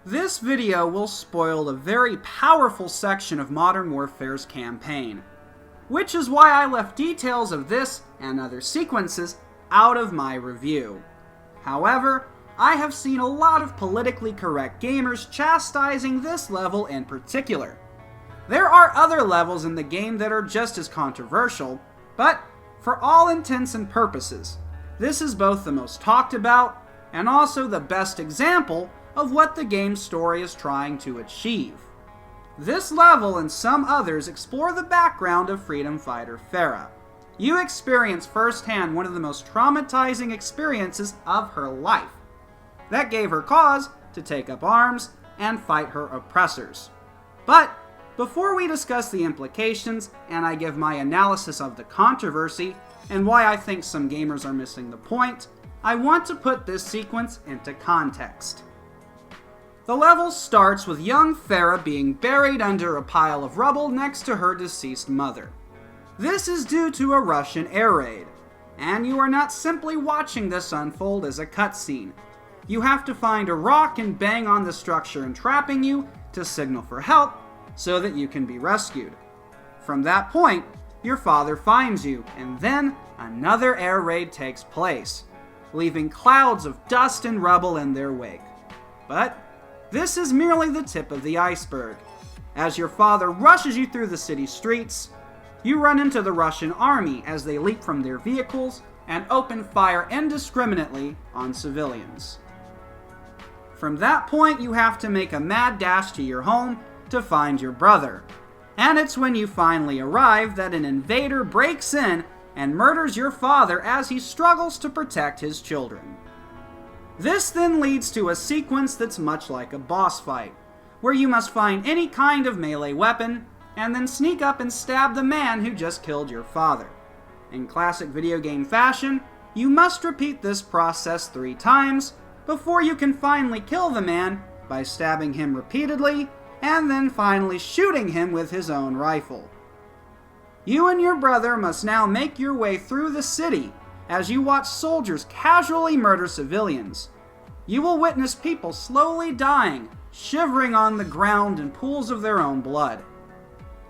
This video will spoil a very powerful section of Modern Warfare's campaign, which is why I left details of this and other sequences out of my review. However, I have seen a lot of politically correct gamers chastising this level in particular. There are other levels in the game that are just as controversial, but for all intents and purposes, this is both the most talked about and also the best example of what the game's story is trying to achieve. This level and some others explore the background of freedom fighter Pharah. You experience firsthand one of the most traumatizing experiences of her life. That gave her cause to take up arms and fight her oppressors. But before we discuss the implications and I give my analysis of the controversy and why I think some gamers are missing the point, I want to put this sequence into context. The level starts with young Pharah being buried under a pile of rubble next to her deceased mother. This is due to a Russian air raid, and you are not simply watching this unfold as a cutscene. You have to find a rock and bang on the structure entrapping you to signal for help so that you can be rescued. From that point, your father finds you, and then another air raid takes place, leaving clouds of dust and rubble in their wake. But this is merely the tip of the iceberg. As your father rushes you through the city streets, you run into the Russian army as they leap from their vehicles and open fire indiscriminately on civilians. From that point, you have to make a mad dash to your home to find your brother. And it's when you finally arrive that an invader breaks in and murders your father as he struggles to protect his children. This then leads to a sequence that's much like a boss fight, where you must find any kind of melee weapon and then sneak up and stab the man who just killed your father. In classic video game fashion, you must repeat this process 3 times before you can finally kill the man by stabbing him repeatedly and then finally shooting him with his own rifle. You and your brother must now make your way through the city as you watch soldiers casually murder civilians. You will witness people slowly dying, shivering on the ground in pools of their own blood.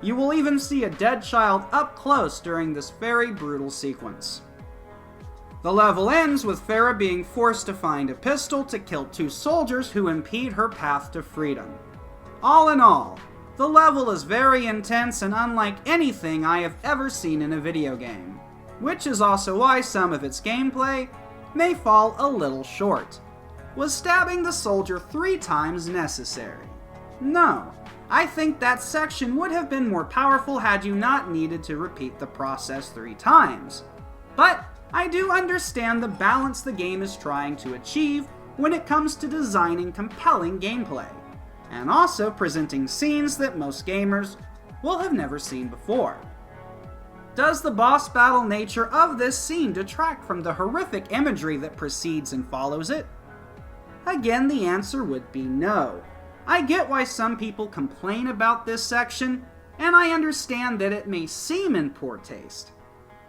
You will even see a dead child up close during this very brutal sequence. The level ends with Pharah being forced to find a pistol to kill 2 soldiers who impede her path to freedom. All in all, the level is very intense and unlike anything I have ever seen in a video game, which is also why some of its gameplay may fall a little short. Was stabbing the soldier 3 times necessary? No. I think that section would have been more powerful had you not needed to repeat the process 3 times. But I do understand the balance the game is trying to achieve when it comes to designing compelling gameplay, and also presenting scenes that most gamers will have never seen before. Does the boss battle nature of this scene detract from the horrific imagery that precedes and follows it? Again, the answer would be no. I get why some people complain about this section, and I understand that it may seem in poor taste.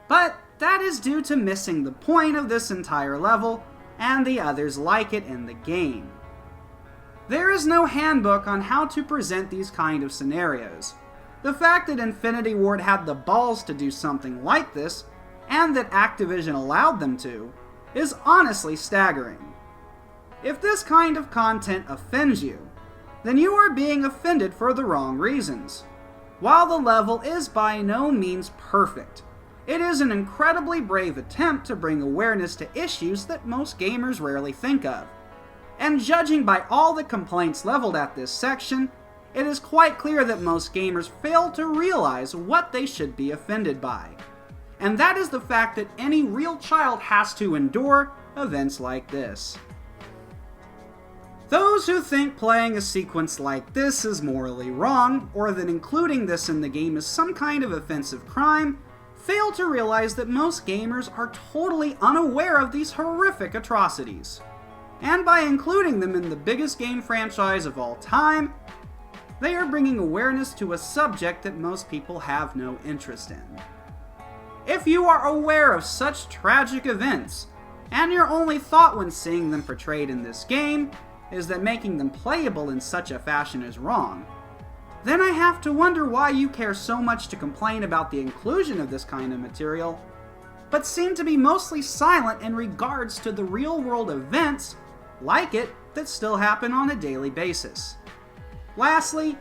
But that is due to missing the point of this entire level and the others like it in the game. There is no handbook on how to present these kind of scenarios. The fact that Infinity Ward had the balls to do something like this, and that Activision allowed them to, is honestly staggering. If this kind of content offends you, then you are being offended for the wrong reasons. While the level is by no means perfect, it is an incredibly brave attempt to bring awareness to issues that most gamers rarely think of. And judging by all the complaints leveled at this section, it is quite clear that most gamers fail to realize what they should be offended by. And that is the fact that any real child has to endure events like this. Those who think playing a sequence like this is morally wrong, or that including this in the game is some kind of offensive crime, fail to realize that most gamers are totally unaware of these horrific atrocities. And by including them in the biggest game franchise of all time, they are bringing awareness to a subject that most people have no interest in. If you are aware of such tragic events, and your only thought when seeing them portrayed in this game is that making them playable in such a fashion is wrong, then I have to wonder why you care so much to complain about the inclusion of this kind of material, but seem to be mostly silent in regards to the real-world events like it that still happen on a daily basis. Lastly,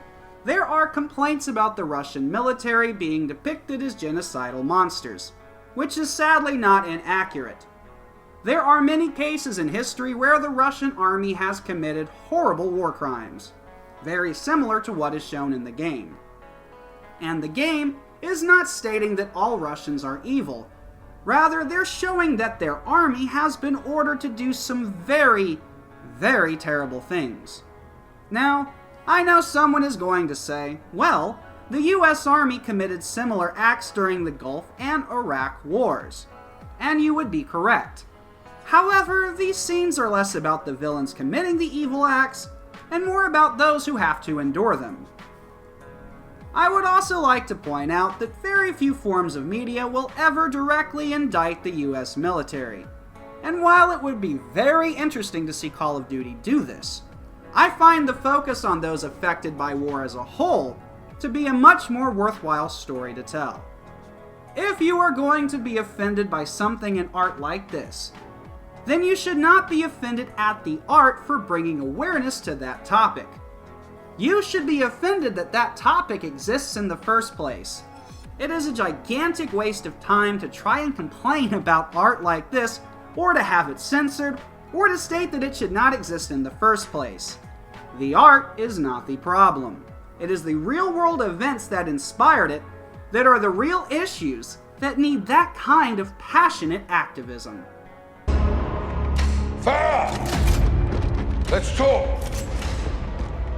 there are complaints about the Russian military being depicted as genocidal monsters, which is sadly not inaccurate. There are many cases in history where the Russian army has committed horrible war crimes, very similar to what is shown in the game. And the game is not stating that all Russians are evil. Rather, they're showing that their army has been ordered to do some very, very terrible things. Now, I know someone is going to say, well, the US Army committed similar acts during the Gulf and Iraq wars. And you would be correct. However, these scenes are less about the villains committing the evil acts, and more about those who have to endure them. I would also like to point out that very few forms of media will ever directly indict the US military. And while it would be very interesting to see Call of Duty do this, I find the focus on those affected by war as a whole to be a much more worthwhile story to tell. If you are going to be offended by something in art like this, then you should not be offended at the art for bringing awareness to that topic. You should be offended that that topic exists in the first place. It is a gigantic waste of time to try and complain about art like this, or to have it censored, or to state that it should not exist in the first place. The art is not the problem. It is the real-world events that inspired it that are the real issues that need that kind of passionate activism. Farah! Let's talk!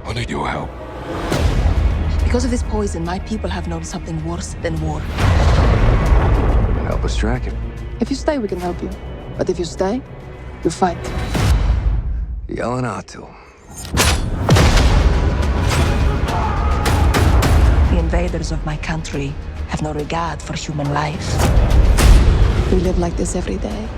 I need your help. Because of this poison, my people have known something worse than war. Help us track him. If you stay, we can help you. But if you stay, you fight. Yelling Atul. The invaders of my country have no regard for human life. We live like this every day.